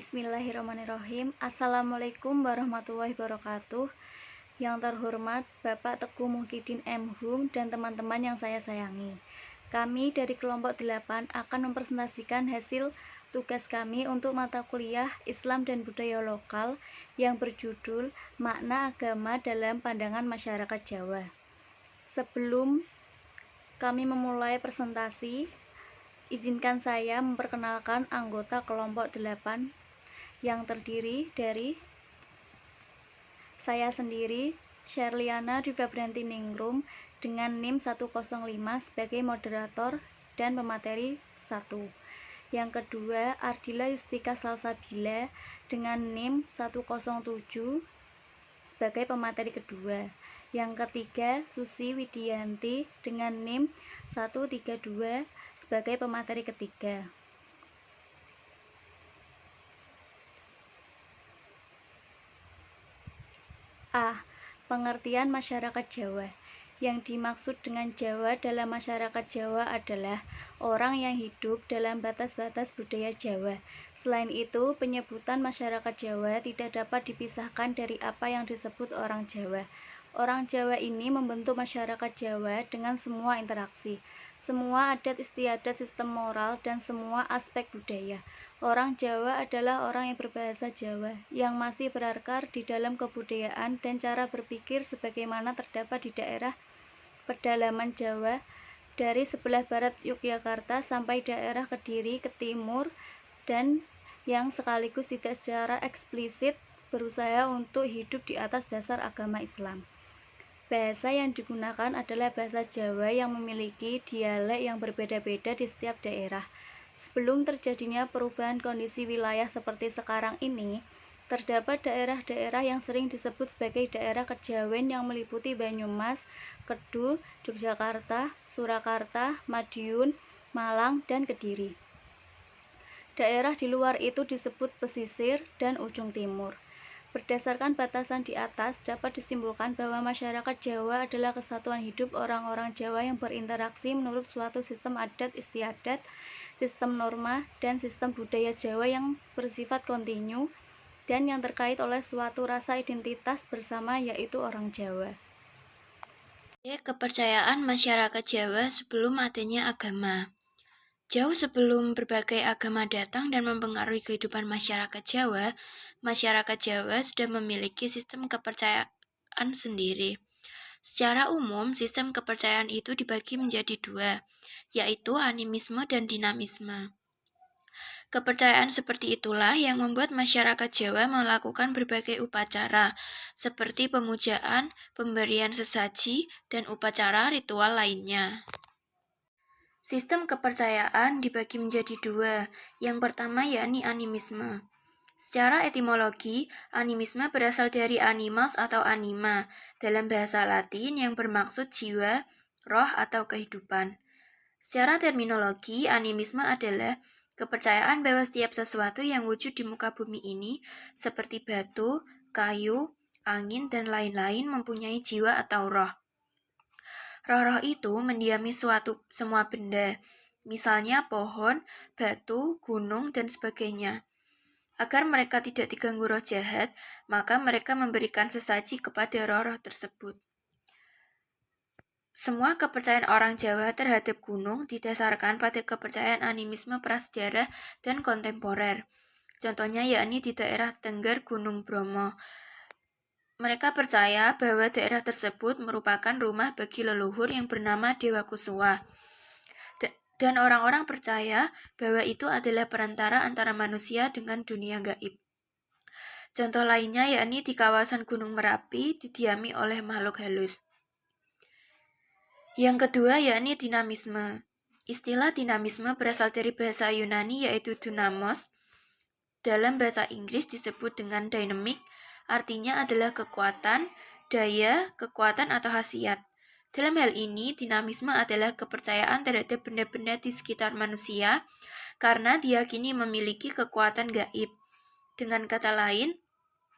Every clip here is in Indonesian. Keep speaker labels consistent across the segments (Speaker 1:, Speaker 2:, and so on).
Speaker 1: Bismillahirrahmanirrahim. Assalamualaikum warahmatullahi wabarakatuh. Yang terhormat Bapak Teguh Muhyiddin M. Hum dan teman-teman yang saya sayangi. Kami dari kelompok 8 akan mempresentasikan hasil tugas kami untuk mata kuliah Islam dan Budaya Lokal yang berjudul Makna Agama dalam Pandangan Masyarakat Jawa. Sebelum kami memulai presentasi, izinkan saya memperkenalkan anggota kelompok 8 yang terdiri dari saya sendiri, Sherliana Dwi Febrianti Ningrum dengan NIM 105 sebagai moderator dan pemateri 1. Yang kedua, Ardila Yustika Salsabila dengan NIM 107 sebagai pemateri kedua. Yang ketiga, Susi Widianti dengan NIM 132 sebagai pemateri ketiga. A. Pengertian masyarakat Jawa. Yang dimaksud dengan Jawa dalam masyarakat Jawa adalah orang yang hidup dalam batas-batas budaya Jawa. Selain itu, penyebutan masyarakat Jawa tidak dapat dipisahkan dari apa yang disebut orang Jawa. Orang Jawa ini membentuk masyarakat Jawa dengan semua interaksi, semua adat istiadat, sistem moral, dan semua aspek budaya. Orang Jawa adalah orang yang berbahasa Jawa, yang masih berakar di dalam kebudayaan dan cara berpikir sebagaimana terdapat di daerah pedalaman Jawa, dari sebelah barat Yogyakarta sampai daerah Kediri ke timur, dan yang sekaligus tidak secara eksplisit berusaha untuk hidup di atas dasar agama Islam. Bahasa yang digunakan adalah bahasa Jawa yang memiliki dialek yang berbeda-beda di setiap daerah. Sebelum terjadinya perubahan kondisi wilayah seperti sekarang ini, terdapat daerah-daerah yang sering disebut sebagai daerah kejawen yang meliputi Banyumas, Kedu, Yogyakarta, Surakarta, Madiun, Malang, dan Kediri. Daerah di luar itu disebut pesisir dan ujung timur. Berdasarkan batasan di atas, dapat disimpulkan bahwa masyarakat Jawa adalah kesatuan hidup orang-orang Jawa yang berinteraksi menurut suatu sistem adat istiadat, sistem norma, dan sistem budaya Jawa yang bersifat kontinu dan yang terkait oleh suatu rasa identitas bersama, yaitu orang Jawa.
Speaker 2: Kepercayaan masyarakat Jawa sebelum adanya agama. Jauh sebelum berbagai agama datang dan mempengaruhi kehidupan masyarakat Jawa sudah memiliki sistem kepercayaan sendiri. Secara umum, sistem kepercayaan itu dibagi menjadi dua, yaitu animisme dan dinamisme. Kepercayaan seperti itulah yang membuat masyarakat Jawa melakukan berbagai upacara, seperti pemujaan, pemberian sesaji, dan upacara ritual lainnya. Sistem kepercayaan dibagi menjadi dua. Yang pertama yakni animisme. Secara etimologi, animisme berasal dari animos atau anima, dalam bahasa Latin yang bermaksud jiwa, roh, atau kehidupan. Secara terminologi, animisme adalah kepercayaan bahwa setiap sesuatu yang wujud di muka bumi ini, seperti batu, kayu, angin, dan lain-lain mempunyai jiwa atau roh. Roh-roh itu mendiami semua benda, misalnya pohon, batu, gunung, dan sebagainya. Agar mereka tidak diganggu roh jahat, maka mereka memberikan sesaji kepada roh-roh tersebut. Semua kepercayaan orang Jawa terhadap gunung didasarkan pada kepercayaan animisme prasejarah dan kontemporer. Contohnya yakni di daerah Tengger Gunung Bromo. Mereka percaya bahwa daerah tersebut merupakan rumah bagi leluhur yang bernama Dewa Kusuma. Dan orang-orang percaya bahwa itu adalah perantara antara manusia dengan dunia gaib. Contoh lainnya yakni di kawasan Gunung Merapi didiami oleh makhluk halus. Yang kedua yakni dinamisme. Istilah dinamisme berasal dari bahasa Yunani yaitu dynamos. Dalam bahasa Inggris disebut dengan dynamic, artinya adalah kekuatan, daya, kekuatan atau khasiat. Dalam hal ini, dinamisme adalah kepercayaan terhadap benda-benda di sekitar manusia karena diyakini memiliki kekuatan gaib. Dengan kata lain,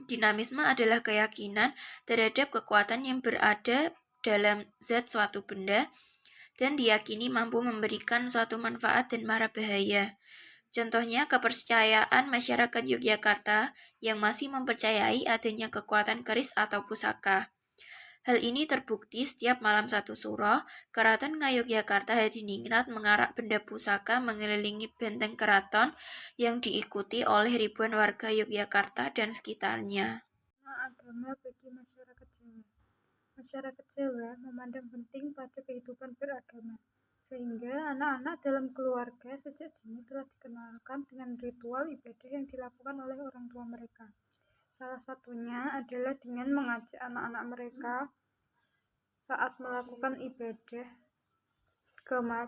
Speaker 2: dinamisme adalah keyakinan terhadap kekuatan yang berada dalam zat suatu benda dan diyakini mampu memberikan suatu manfaat dan mara bahaya. Contohnya kepercayaan masyarakat Yogyakarta yang masih mempercayai adanya kekuatan keris atau pusaka. Hal ini terbukti setiap malam satu suro, Keraton Ngayogyakarta Hadiningrat mengarak benda pusaka mengelilingi benteng keraton yang diikuti oleh ribuan warga Yogyakarta dan sekitarnya.
Speaker 3: Agama bagi masyarakat Jawa. Masyarakat Jawa memandang penting pada kehidupan beragama, sehingga anak-anak dalam keluarga sejak dini telah dikenalkan dengan ritual ibadah yang dilakukan oleh orang tua mereka. Salah satunya adalah dengan mengajak anak-anak mereka saat melakukan ibadah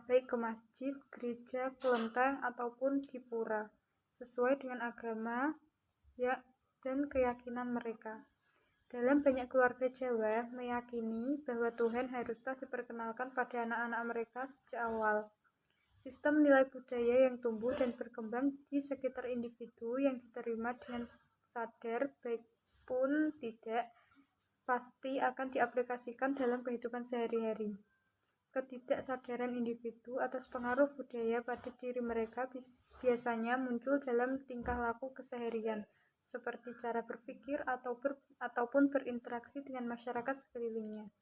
Speaker 3: baik ke masjid, gereja, kelenteng, ataupun di pura, sesuai dengan agama dan keyakinan mereka. Dalam banyak keluarga Jawa meyakini bahwa Tuhan haruslah diperkenalkan pada anak-anak mereka sejak awal. Sistem nilai budaya yang tumbuh dan berkembang di sekitar individu yang diterima dengan sadar baik pun tidak pasti akan diaplikasikan dalam kehidupan sehari-hari. Ketidaksadaran individu atas pengaruh budaya pada diri mereka biasanya muncul dalam tingkah laku keseharian, seperti cara berpikir ataupun berinteraksi dengan masyarakat sekelilingnya.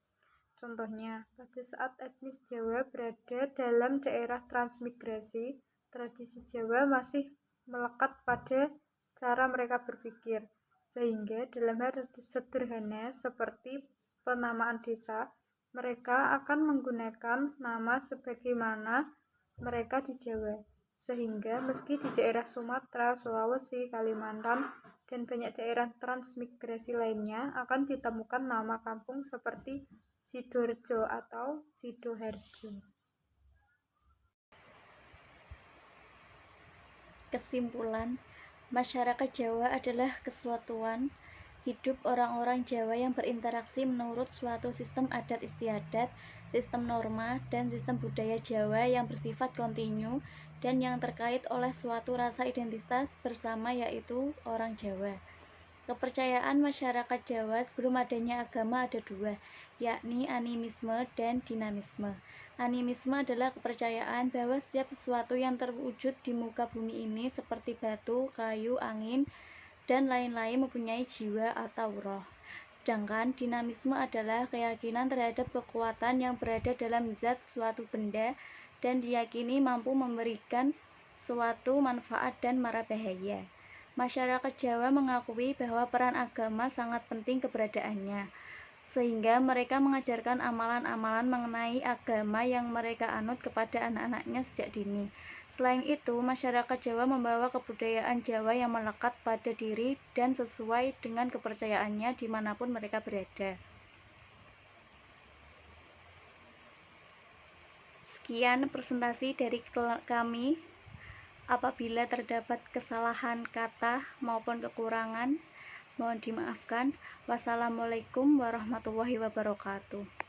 Speaker 3: Contohnya, pada saat etnis Jawa berada dalam daerah transmigrasi, tradisi Jawa masih melekat pada cara mereka berpikir, sehingga dalam hal sederhana seperti penamaan desa, mereka akan menggunakan nama sebagaimana mereka di Jawa, sehingga meski di daerah Sumatera, Sulawesi, Kalimantan, dan banyak daerah transmigrasi lainnya akan ditemukan nama kampung seperti Sidoarjo atau Sidoharjo.
Speaker 1: Kesimpulan, masyarakat Jawa adalah kesatuan hidup orang-orang Jawa yang berinteraksi menurut suatu sistem adat istiadat, sistem norma, dan sistem budaya Jawa yang bersifat kontinu dan yang terkait oleh suatu rasa identitas bersama, yaitu orang Jawa. Kepercayaan masyarakat Jawa sebelum adanya agama ada dua, yakni animisme dan dinamisme. Animisme adalah kepercayaan bahwa setiap sesuatu yang terwujud di muka bumi ini seperti batu, kayu, angin, dan lain-lain mempunyai jiwa atau roh. Sedangkan dinamisme adalah keyakinan terhadap kekuatan yang berada dalam zat suatu benda dan diyakini mampu memberikan suatu manfaat dan mara bahaya. Masyarakat Jawa mengakui bahwa peran agama sangat penting keberadaannya, sehingga mereka mengajarkan amalan-amalan mengenai agama yang mereka anut kepada anak-anaknya sejak dini. Selain itu, masyarakat Jawa membawa kebudayaan Jawa yang melekat pada diri dan sesuai dengan kepercayaannya dimanapun mereka berada. Sekian presentasi dari kami. Apabila terdapat kesalahan kata maupun kekurangan, mohon dimaafkan. Wassalamualaikum warahmatullahi wabarakatuh.